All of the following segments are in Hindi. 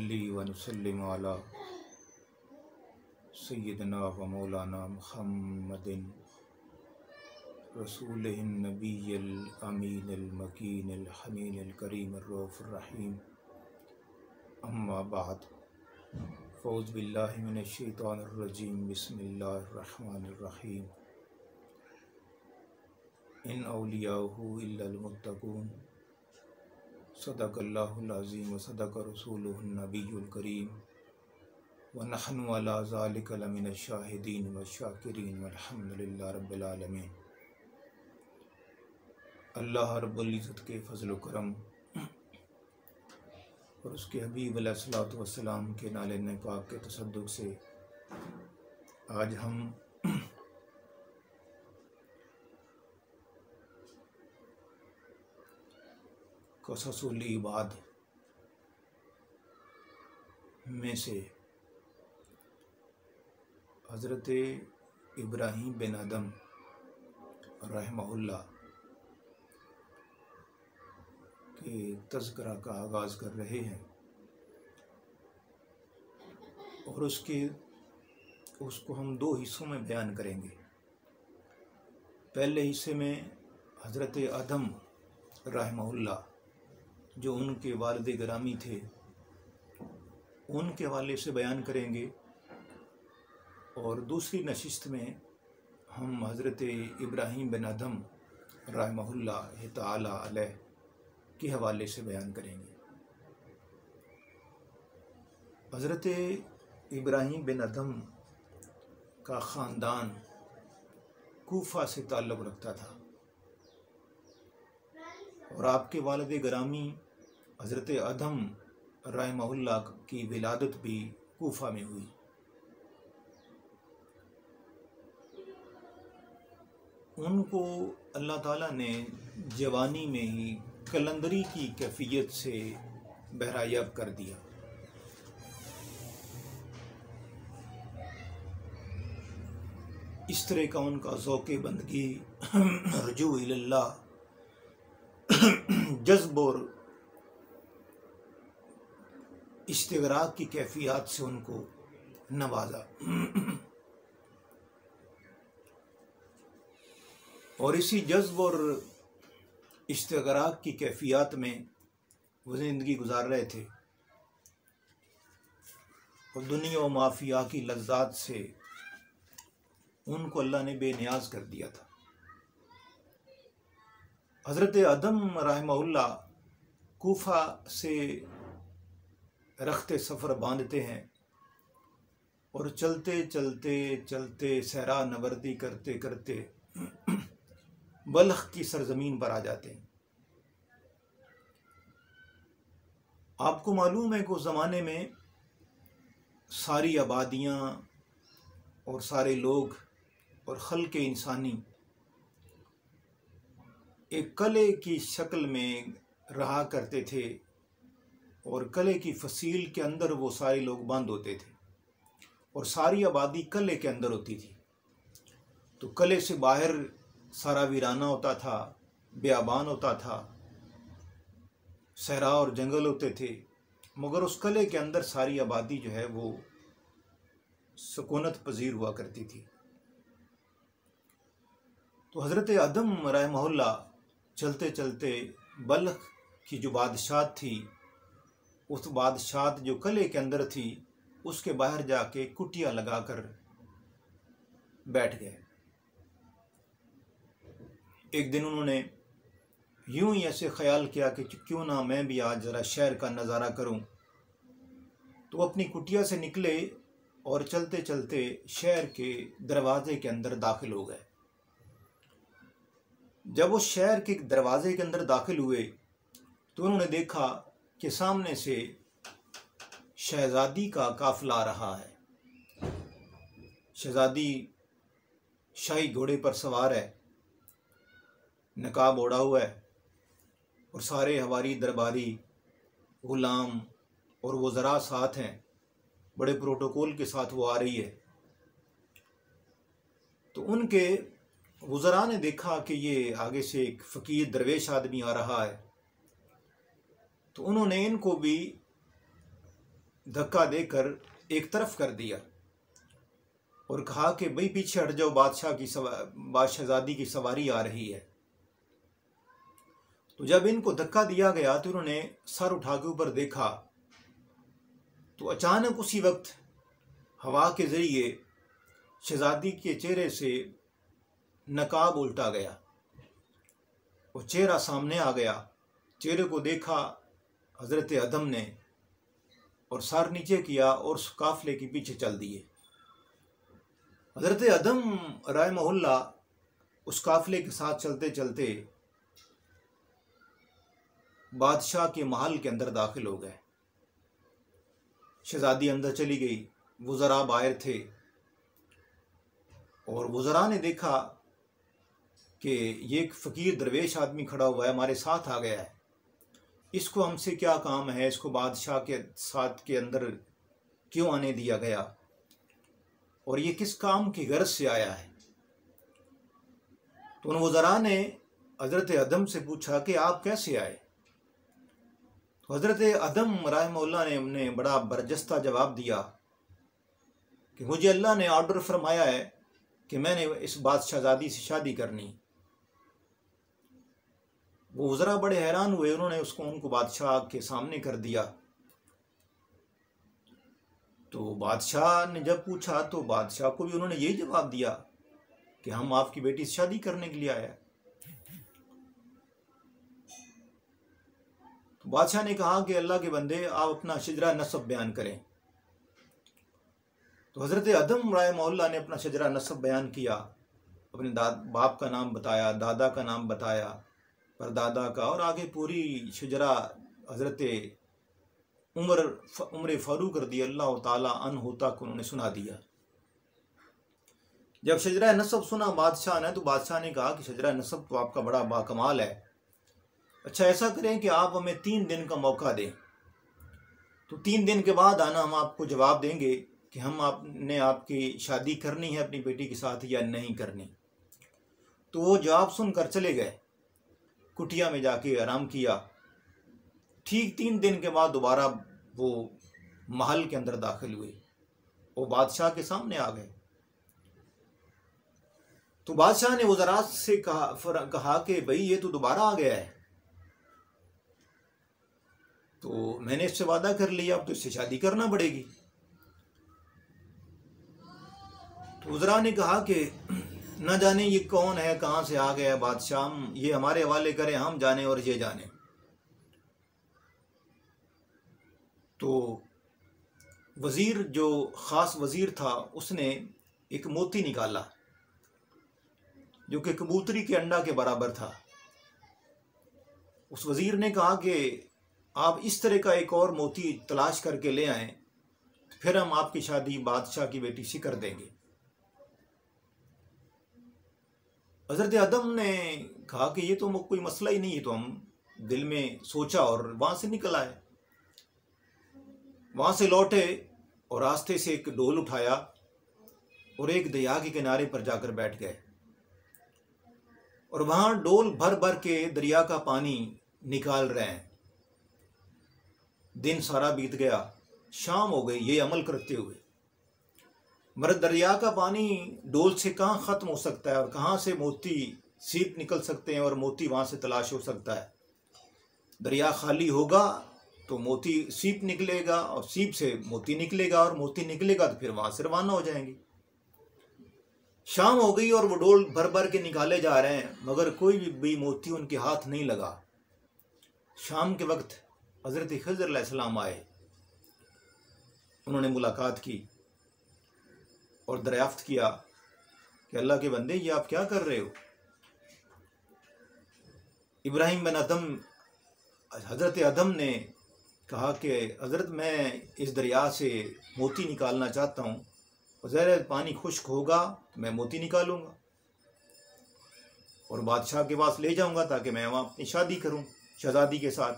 नसल्ली व नुसल्लिम अला सय्यिदना व मौलाना मुहम्मदिन रसूलिहिन नबिय्यिल अमीनिल मकीनिल हनीनिल करीमिर रऊफिर रहीम। अम्मा बाद, फ़ौज़ बिल्लाहि मिनश शैतानिर रजीम। बिस्मिल्लाहिर रहमानिर रहीम। इन औलियाहु इल्लल मुत्तक़ून। सदक़ल्लाहुल अज़ीम व सदक़ रसूलुहुन नबियुल करीम व नहनु अला ज़ालिका लमिनश शाहिदीन व शाकिरीन वल्हम्दुलिल्लाहि रब्बिल आलमीन। अल्लाह रब्बुल इज़्ज़त के फ़ज़ल व करम और उसके हबीब अलैहिस्सलातु वस्सलाम के नाले पाक के तसद्दुक़ से आज हम क़ससुल इबाद में से हज़रत इब्राहीम बिन अदम रहमहुल्लाह के तज़किरा का आगाज़ कर रहे हैं और उसको हम दो हिस्सों में बयान करेंगे। पहले हिस्से में हज़रत आदम रहमहुल्लाह जो उनके वालिद गिरामी थे उनके हवाले से बयान करेंगे और दूसरी नशिस्त में हम हज़रत इब्राहीम बिन अदम रहमहुल्लाह ताला अलैह के हवाले से बयान करेंगे। हज़रत इब्राहीम बिन अदम का ख़ानदान कूफा से ताल्लुक़ रखता था और आपके वालिद गिरामी हज़रत आदम रहमहुल्लाह की विलादत भी कूफा में हुई। उनको अल्लाह ताला ने जवानी में ही कलंदरी की कैफियत से बहरायाब कर दिया। इस तरह का उनका ज़ौक़े बंदगी रुजू इल्लल्लाह जज्ब और इस्तिग़राक़ की कैफियत से उनको नवाजा और इसी जज्ब और इस्तिग़राक़ की कैफियत में वो ज़िंदगी गुजार रहे थे और दुनिया व माफिया की लज़्ज़ात से उनको अल्लाह ने बेनियाज कर दिया था। हज़रत आदम रहमहुल्लाह कूफा से रखते सफ़र बांधते हैं और चलते चलते चलते सहरा नवर्दी करते करते बल्ख की सरजमीन पर आ जाते हैं। आपको मालूम है कि उस ज़माने में सारी आबादियाँ और सारे लोग और खल्क़ इंसानी एक कले की शक्ल में रहा करते थे और कले की फसील के अंदर वो सारे लोग बंद होते थे और सारी आबादी कले के अंदर होती थी। तो कले से बाहर सारा वीराना होता था, बियाबान होता था, सहरा और जंगल होते थे, मगर उस कले के अंदर सारी आबादी जो है वो सुकूनत पजीर हुआ करती थी। तो हज़रत आदम रहमहुल्लाह चलते चलते बल्ख की जो बादशाह थी उस बादशाह जो कले के अंदर थी उसके बाहर जाके कुटिया लगाकर बैठ गए। एक दिन उन्होंने यूं ही ऐसे ख्याल किया कि क्यों ना मैं भी आज ज़रा शहर का नज़ारा करूं। तो अपनी कुटिया से निकले और चलते चलते शहर के दरवाजे के अंदर दाखिल हो गए। जब वो शहर के दरवाजे के अंदर दाखिल हुए तो उन्होंने देखा कि सामने से शहज़ादी का काफ़िला आ रहा है। शहज़ादी शाही घोड़े पर सवार है, नकाब ओढ़ा हुआ है और सारे हवारी दरबारी गुलाम और वज़रा साथ हैं। बड़े प्रोटोकॉल के साथ वो आ रही है। तो उनके वज़रा ने देखा कि ये आगे से एक फ़कीर दरवेश आदमी आ रहा है, तो उन्होंने इनको भी धक्का देकर एक तरफ कर दिया और कहा कि भाई पीछे हट जाओ, बादशाहजादी की सवारी आ रही है। तो जब इनको धक्का दिया गया तो उन्होंने सर उठा के ऊपर देखा तो अचानक उसी वक्त हवा के जरिए शहजादी के चेहरे से नकाब उल्टा गया और चेहरा सामने आ गया। चेहरे को देखा हजरत अदम ने और सर नीचे किया और उस काफिले के पीछे चल दिए। हजरत अदम रहमहुल्लाह उस काफिले के साथ चलते चलते बादशाह के महल के अंदर दाखिल हो गए। शहजादी अंदर चली गई, वुज़रा बाहर थे और वुज़रा ने देखा कि ये एक फ़कीर दरवेश आदमी खड़ा हुआ है, हमारे साथ आ गया है, इसको हमसे क्या काम है, इसको बादशाह के साथ के अंदर क्यों आने दिया गया और ये किस काम की गर्ज से आया है। तो उन वुज़रा ने हज़रत अदम से पूछा कि आप कैसे आए। तो हज़रत अदम रहमहुल्लाह ने बड़ा बरजस्ता जवाब दिया कि मुझे अल्लाह ने ऑर्डर फरमाया है कि मैंने इस बादशाहजादी से शादी करनी। वो वज़रा बड़े हैरान हुए, उन्होंने उनको बादशाह के सामने कर दिया। तो बादशाह ने जब पूछा तो बादशाह को भी उन्होंने यही जवाब दिया कि हम आपकी बेटी से शादी करने के लिए आए हैं। तो बादशाह ने कहा कि अल्लाह के बंदे आप अपना शजरा नसब बयान करें। तो हज़रत अदम रहमहुल्लाह ने अपना शजरा नसब बयान किया, अपने बाप का नाम बताया, दादा का नाम बताया, परदादा का, और आगे पूरी शजरा हज़रत उमर फ़ारूक रज़ियल्लाहु ताला अन्हु तक उन्होंने सुना दिया। जब शजरा नसब सुना बादशाह ने तो बादशाह ने कहा कि शजरा नसब तो आपका बड़ा बाकमाल है, अच्छा ऐसा करें कि आप हमें 3 दिन का मौका दें, तो 3 दिन के बाद आना, हम आपको जवाब देंगे कि हम आपने आपकी शादी करनी है अपनी बेटी के साथ या नहीं करनी। तो वो जवाब सुनकर चले गए, कुटिया में जाके आराम किया। ठीक 3 दिन के बाद दोबारा वो महल के अंदर दाखिल हुए, वो बादशाह के सामने आ गए। तो बादशाह ने वज़रा से कहा कि भाई ये तो दोबारा आ गया है, तो मैंने इससे वादा कर लिया, अब तो इससे शादी करना पड़ेगी। तो वज़रा ने कहा कि न जाने ये कौन है, कहाँ से आ गया बादशाह, ये हमारे हवाले करें, हम जाने और ये जाने। तो वज़ीर जो ख़ास वज़ीर था उसने एक मोती निकाला जो कि कबूतरी के अंडा के बराबर था। उस वज़ीर ने कहा कि आप इस तरह का एक और मोती तलाश करके ले आएं, फिर हम आपकी शादी बादशाह की बेटी से कर देंगे। हज़रत अदम ने कहा कि ये तो कोई मसला ही नहीं है, तो हम दिल में सोचा और वहाँ से निकल आए। वहाँ से लौटे और रास्ते से एक डोल उठाया और एक दरिया के किनारे पर जाकर बैठ गए और वहाँ डोल भर भर के दरिया का पानी निकाल रहे हैं। दिन सारा बीत गया, शाम हो गई ये अमल करते हुए। मगर दरिया का पानी डोल से कहाँ ख़त्म हो सकता है और कहाँ से मोती सीप निकल सकते हैं और मोती वहाँ से तलाश हो सकता है। दरिया खाली होगा तो मोती सीप निकलेगा और सीप से मोती निकलेगा और मोती निकलेगा तो फिर वहाँ से रवाना हो जाएंगे। शाम हो गई और वो डोल भर भर के निकाले जा रहे हैं मगर कोई भी मोती उनके हाथ नहीं लगा। शाम के वक्त हज़रत खिज़र अलैहिस्सलाम आए, उन्होंने मुलाकात की और दरियाफ्त किया कि अल्लाह के बंदे ये आप क्या कर रहे हो। इब्राहिम बिन अदम हज़रत अदम ने कहा कि हज़रत मैं इस दरिया से मोती निकालना चाहता हूँ, ज़ाहिर पानी खुश्क होगा तो मैं मोती निकालूंगा और बादशाह के पास ले जाऊंगा ताकि मैं वहाँ अपनी शादी करूँ शहजादी के साथ।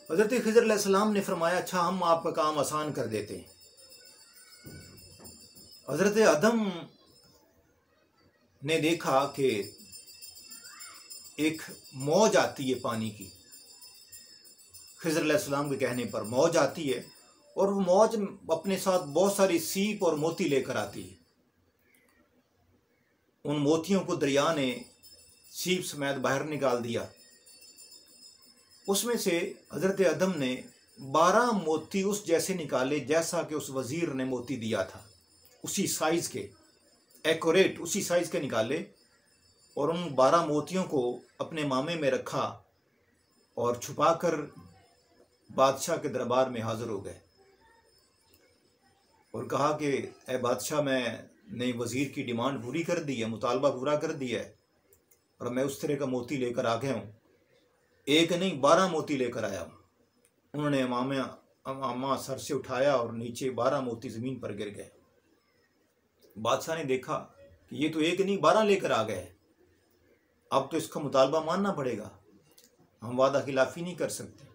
हज़रत खिज़र अलैहिस्सलाम ने फरमाया अच्छा हम आपका काम आसान कर देते हैं। हज़रत अदम ने देखा कि एक मौज आती है पानी की खिज़र अलैहिस्सलाम के कहने पर मौज आती है और वो मौज अपने साथ बहुत सारी सीप और मोती लेकर आती है। उन मोतियों को दरिया ने सीप समेत बाहर निकाल दिया। उसमें से हज़रत अदम ने 12 मोती उस जैसे निकाले जैसा कि उस वज़ीर ने मोती दिया था, उसी साइज़ के, एक्यूरेट उसी साइज़ के निकाले और उन 12 मोतियों को अपने मामे में रखा और छुपाकर बादशाह के दरबार में हाज़िर हो गए और कहा कि ए बादशाह, मैंने वज़ीर की डिमांड पूरी कर दी है, मुतालबा पूरा कर दिया है और मैं उस तरह का मोती लेकर आ गया हूँ। एक नहीं 12 मोती लेकर आया हूँ। उन्होंने अम्मा सर से उठाया और नीचे 12 मोती ज़मीन पर गिर गए। बादशाह ने देखा कि ये तो एक नहीं 12 लेकर आ गए, अब तो इसका मुतालबा मानना पड़ेगा, हम वादा खिलाफी नहीं कर सकते।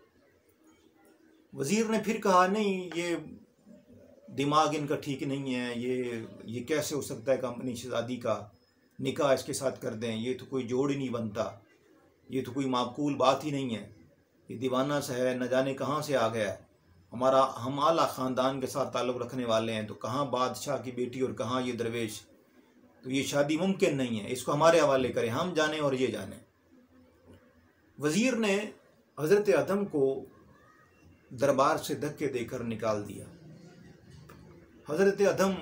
वज़ीर ने फिर कहा, नहीं, ये दिमाग इनका ठीक नहीं है, ये कैसे हो सकता है कि अपनी शहज़ादी का निकाह इसके साथ कर दें, ये तो कोई जोड़ ही नहीं बनता, ये तो कोई माकूल बात ही नहीं है, ये दीवाना सा है, न जाने कहाँ से आ गया है, हम आला ख़ानदान के साथ ताल्लुक़ रखने वाले हैं, तो कहाँ बादशाह की बेटी और कहाँ ये दरवेश, तो ये शादी मुमकिन नहीं है, इसको हमारे हवाले करें, हम जाने और ये जाने। वज़ीर ने हज़रत अदम को दरबार से धक्के देकर निकाल दिया। हज़रत अदम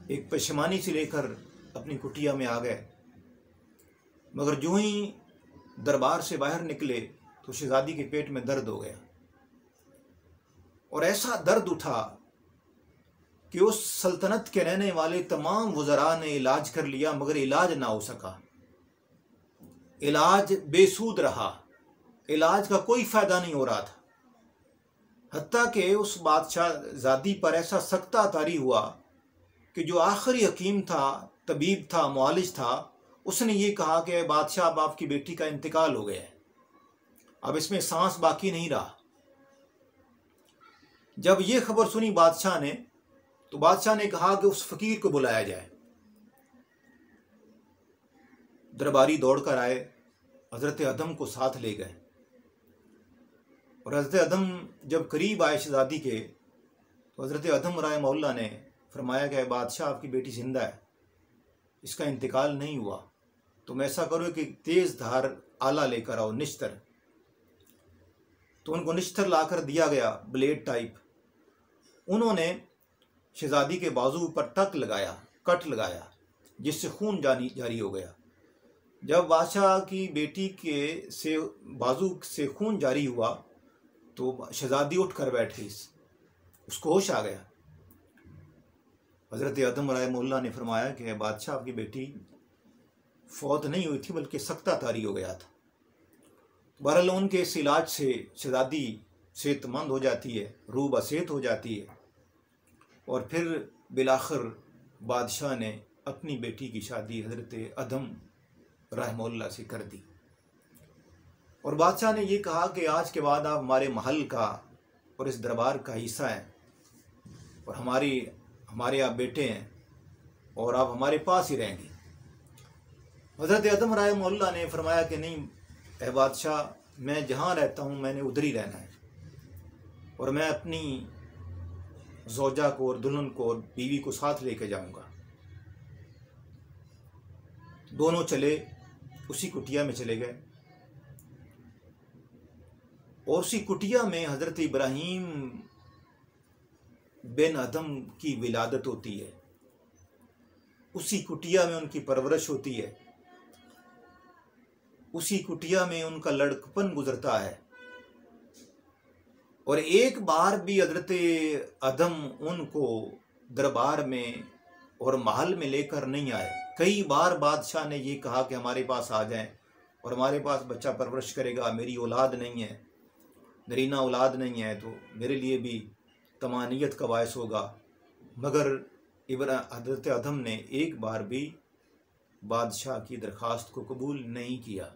एक पशमानी से लेकर अपनी कुटिया में आ गए, मगर जो ही दरबार से बाहर निकले तो शहज़ादी के पेट में दर्द हो गया और ऐसा दर्द उठा कि उस सल्तनत के रहने वाले तमाम वज़रा ने इलाज कर लिया मगर इलाज ना हो सका। इलाज बेसूद रहा, इलाज का कोई फ़ायदा नहीं हो रहा था। हत्ता कि उस बादशाहज़ादी पर ऐसा सख्ता तारी हुआ कि जो आखिरी हकीम था, तबीब था, मुआलिज था, उसने ये कहा कि बादशाह, अब आपकी बेटी का इंतकाल हो गया है, अब इसमें सांस बाकी नहीं रहा। जब ये खबर सुनी बादशाह ने, तो बादशाह ने कहा कि उस फ़कीर को बुलाया जाए। दरबारी दौड़कर आए, हज़रत अदम को साथ ले गए और हज़रत अदम जब करीब आए शहज़ादी के, तो हज़रत अदम रहमहुल्लाह ने फरमाया कि बादशाह, आपकी बेटी जिंदा है, इसका इंतकाल नहीं हुआ, तुम ऐसा करो कि तेज़ धार आला लेकर आओ, निश्तर। तो उनको निश्तर लाकर दिया गया, ब्लेड टाइप। उन्होंने शहज़ादी के बाजू पर कट लगाया, जिससे खून जारी हो गया। जब बादशाह की बेटी के बाजू से खून जारी हुआ तो शहज़ादी उठ कर बैठ गई, उसको होश आ गया। हज़रत अदम रहमहुल्लाह ने फरमाया कि बादशाह, आपकी बेटी फौत नहीं हुई थी बल्कि सख्ता तारी हो गया था। बहरहाल उनके इस इलाज से शहज़ादी सेहतमंद हो जाती है, रूह बसेत हो जाती है और फिर बिलाखिर बादशाह ने अपनी बेटी की शादी हज़रत अदम रहमहुल्लाह से कर दी और बादशाह ने ये कहा कि आज के बाद आप हमारे महल का और इस दरबार का हिस्सा हैं और हमारे आप बेटे हैं और आप हमारे पास ही रहेंगे। हज़रत अदम रहमहुल्लाह ने फरमाया कि नहीं ए बादशाह, मैं जहाँ रहता हूँ मैंने उधर ही रहना है और मैं अपनी ज़ौजा को और दुल्हन को और बीवी को साथ लेके जाऊँगा। दोनों चले, उसी कुटिया में चले गए और उसी कुटिया में हज़रत इब्राहीम बिन अदम की विलादत होती है, उसी कुटिया में उनकी परवरिश होती है, उसी कुटिया में उनका लड़कपन गुजरता है और एक बार भी हज़रत अदम उनको दरबार में और महल में लेकर नहीं आए। कई बार बादशाह ने ये कहा कि हमारे पास आ जाएं और हमारे पास बच्चा परवरिश करेगा, मेरी औलाद नहीं है, नरीना औलाद नहीं है, तो मेरे लिए भी तमानियत का बायस होगा, मगर हज़रत अदम ने एक बार भी बादशाह की दरख्वास्त को कबूल नहीं किया।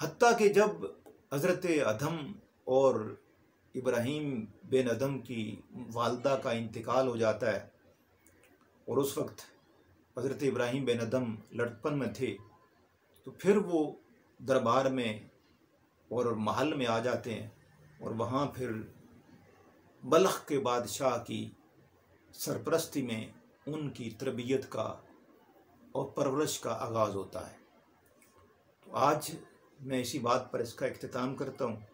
हत्ता कि जब हज़रत अदम और इब्राहीम बिन अदम की वालदा का इंतकाल हो जाता है और उस वक्त हज़रत इब्राहीम बिन अदम लड़कपन में थे, तो फिर वो दरबार में और महल में आ जाते हैं और वहाँ फिर बल्ख के बादशाह की सरपरस्ती में उनकी तरबियत का और परवरिश का आगाज़ होता है। तो आज मैं इसी बात पर इसका इख्तिताम करता हूँ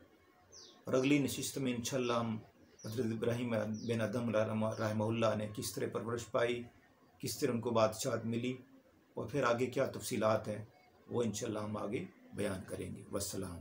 और अगली नशिस्त में इंशाअल्लाह हम हज़रत इब्राहीम बिन अदहम रहमहुल्लाह ने किस तरह परवरिश पाई, किस तरह उनको बादशाहत मिली और फिर आगे क्या तफसीलात हैं वो इंशाअल्लाह हम आगे बयान करेंगे। वस्सलाम।